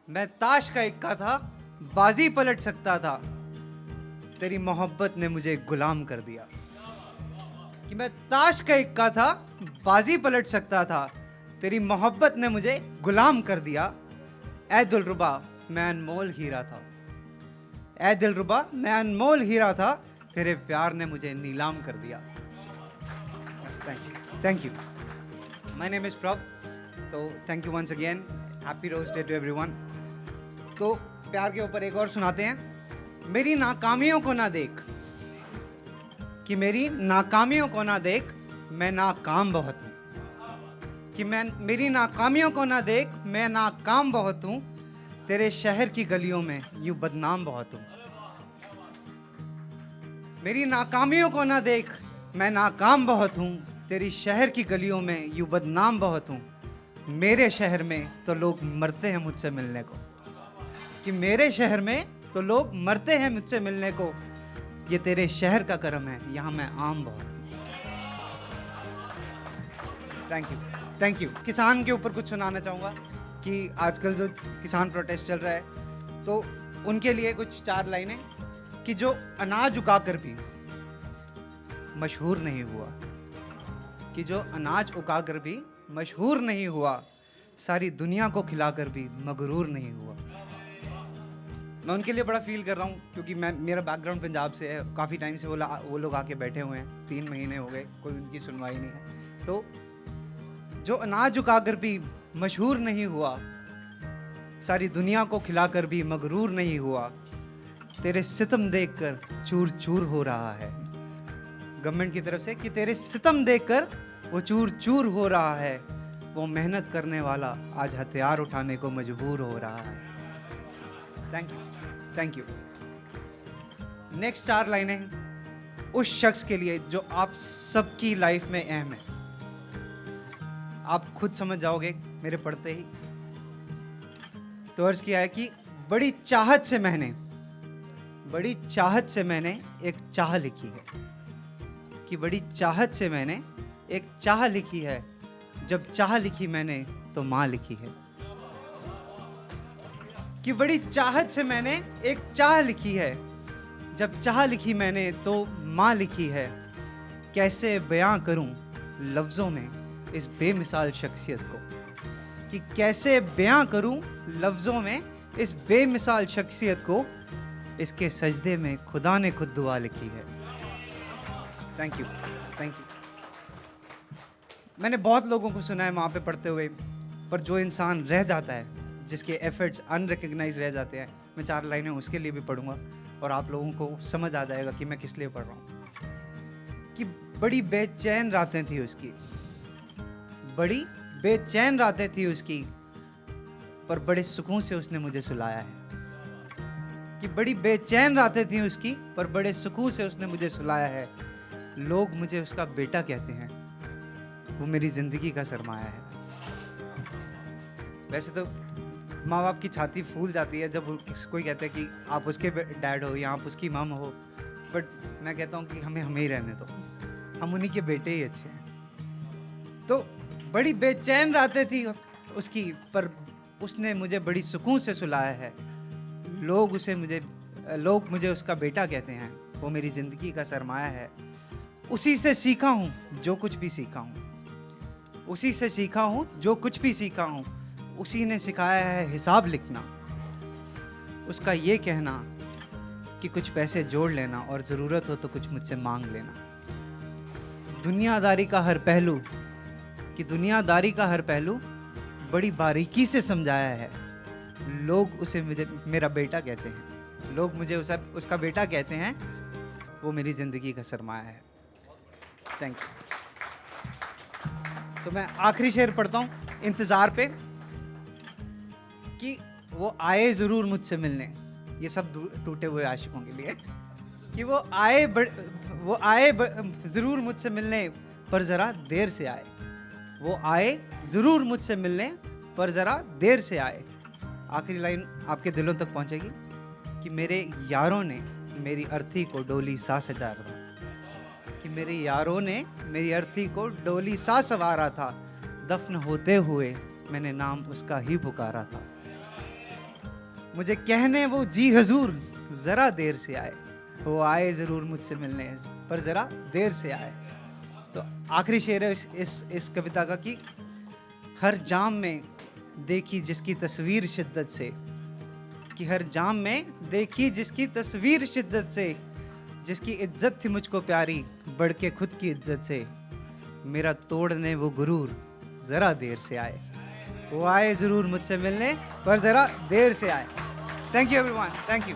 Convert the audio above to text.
मैं ताश का इक्का था, बाजी पलट सकता था, तेरी मोहब्बत ने मुझे गुलाम कर दिया। कि मैं ताश का इक्का था, बाजी पलट सकता था, तेरी मोहब्बत ने मुझे गुलाम कर दिया। ऐ दिलरुबा मैं अनमोल हीरा था, ऐ दिलरुबा मैं अनमोल हीरा था, तेरे प्यार ने मुझे नीलाम कर दिया। Thank you. My name is Prabh. तो thank you once again. Happy rose day to everyone. तो प्यार के ऊपर एक और सुनाते हैं। मेरी नाकामियों को ना देख, कि मेरी नाकामियों को ना देख, मैं नाकाम बहुत हूँ। कि मैं मेरी नाकामियों को ना देख, मैं नाकाम बहुत हूँ, तेरे शहर की गलियों में यूं बदनाम बहुत हूँ। मेरी नाकामियों को ना देख, मैं नाकाम बहुत हूँ, तेरी शहर की गलियों में यूं बदनाम बहुत हूँ। मेरे शहर में तो लोग मरते हैं मुझसे मिलने को, कि मेरे शहर में तो लोग मरते हैं मुझसे मिलने को, ये तेरे शहर का करम है, यहाँ मैं आम बहुत हूँ। Thank you. किसान के ऊपर कुछ सुनाना चाहूँगा कि आजकल जो किसान प्रोटेस्ट चल रहा है, तो उनके लिए कुछ 4 लाइनें। कि जो अनाज उगाकर भी मशहूर नहीं हुआ, कि जो अनाज उगाकर भी मशहूर नहीं हुआ, सारी दुनिया को खिलाकर भी मगरूर नहीं हुआ। मैं उनके लिए बड़ा फील कर रहा हूँ, क्योंकि मेरा बैकग्राउंड पंजाब से है। काफ़ी टाइम से वो लोग आके बैठे हुए हैं, 3 महीने हो गए, कोई उनकी सुनवाई नहीं है। तो जो अनाज उगाकर भी मशहूर नहीं हुआ, सारी दुनिया को खिलाकर भी मगरूर नहीं हुआ, तेरे सितम देखकर चूर चूर हो रहा है। गवर्नमेंट की तरफ से कि तेरे सितम देखकर वो चूर चूर हो रहा है, वो मेहनत करने वाला आज हथियार उठाने को मजबूर हो रहा है। Thank you. नेक्स्ट 4 लाइनें उस शख्स के लिए जो आप सबकी लाइफ में अहम है। आप खुद समझ जाओगे मेरे पढ़ते ही। तो अर्ज किया है कि बड़ी चाहत से मैंने एक चाह लिखी है, कि बड़ी चाहत से मैंने एक चाह लिखी है, जब चाह लिखी मैंने तो माँ लिखी है। कि बड़ी चाहत से मैंने एक चाह लिखी है, जब चाह लिखी मैंने तो माँ लिखी है। कैसे बयां करूं लफ्ज़ों में इस बेमिसाल शख्सियत को, कि कैसे बयां करूं लफ्ज़ों में इस बेमिसाल शख्सियत को, इसके सजदे में खुदा ने खुद दुआ लिखी है। Thank you. मैंने बहुत लोगों को सुना है वहाँ पे पढ़ते हुए, पर जो इंसान रह जाता है, जिसके एफर्ट्स अनरिकग्नाइज रह जाते हैं, मैं 4 लाइनें उसके लिए भी पढ़ूंगा और आप लोगों को समझ आ जाएगा कि मैं किस लिए पढ़ रहा हूँ। कि बड़ी बेचैन रातें थी उसकी, बड़ी बेचैन रातें थी उसकी, पर बड़े सुकून से उसने मुझे सुलाया है। कि बड़ी बेचैन रातें थी उसकी, पर बड़े सुकून से उसने मुझे सुलाया है। लोग मुझे उसका बेटा कहते हैं, वो मेरी जिंदगी का सरमाया है। वैसे तो माँ बाप की छाती फूल जाती है जब कोई कहता है कि आप उसके डैड हो या आप उसकी मम हो, बट मैं कहता हूँ कि हमें ही रहने दो, हम उन्हीं के बेटे ही अच्छे हैं। तो बड़ी बेचैन रातें थी उसकी, पर उसने मुझे बड़ी सुकून से सुलाया है। लोग मुझे उसका बेटा कहते हैं, वो मेरी ज़िंदगी का सरमाया है। उसी से सीखा हूँ जो कुछ भी सीखा हूँ, उसी से सीखा हूँ जो कुछ भी सीखा हूँ। उसी ने सिखाया है हिसाब लिखना, उसका ये कहना कि कुछ पैसे जोड़ लेना और ज़रूरत हो तो कुछ मुझसे मांग लेना। दुनियादारी का हर पहलू, कि दुनियादारी का हर पहलू बड़ी बारीकी से समझाया है। लोग उसे मेरा बेटा कहते हैं, लोग मुझे उसका बेटा कहते हैं, वो मेरी ज़िंदगी का सरमाया है। Thank you. तो मैं आखिरी शेर पढ़ता हूँ, इंतज़ार पे। कि वो आए ज़रूर मुझसे मिलने, ये सब टूटे हुए आशिकों के लिए। कि वो आए ज़रूर मुझसे मिलने, पर ज़रा देर से आए। वो आए ज़रूर मुझसे मिलने, पर ज़रा देर से आए। आखिरी लाइन आपके दिलों तक पहुंचेगी। कि मेरे यारों ने मेरी अर्थी को डोली सा सजा था, कि मेरे यारों ने मेरी अर्थी को डोली सा सवारा था। दफन होते हुए मैंने नाम उसका ही पुकारा था। मुझे कहने वो जी हजूर जरा देर से आए, वो आए जरूर मुझसे मिलने पर जरा देर से आए। तो आखिरी शेर है इस कविता का कि हर जाम में देखी जिसकी तस्वीर शिद्दत से, कि हर जाम में देखी जिसकी तस्वीर शिद्दत से, जिसकी इज्जत थी मुझको प्यारी बढ़ के खुद की इज्जत से, मेरा तोड़ने वो गुरूर जरा देर से आए, वो आए जरूर मुझसे मिलने पर जरा देर से आए। Thank you everyone, thank you.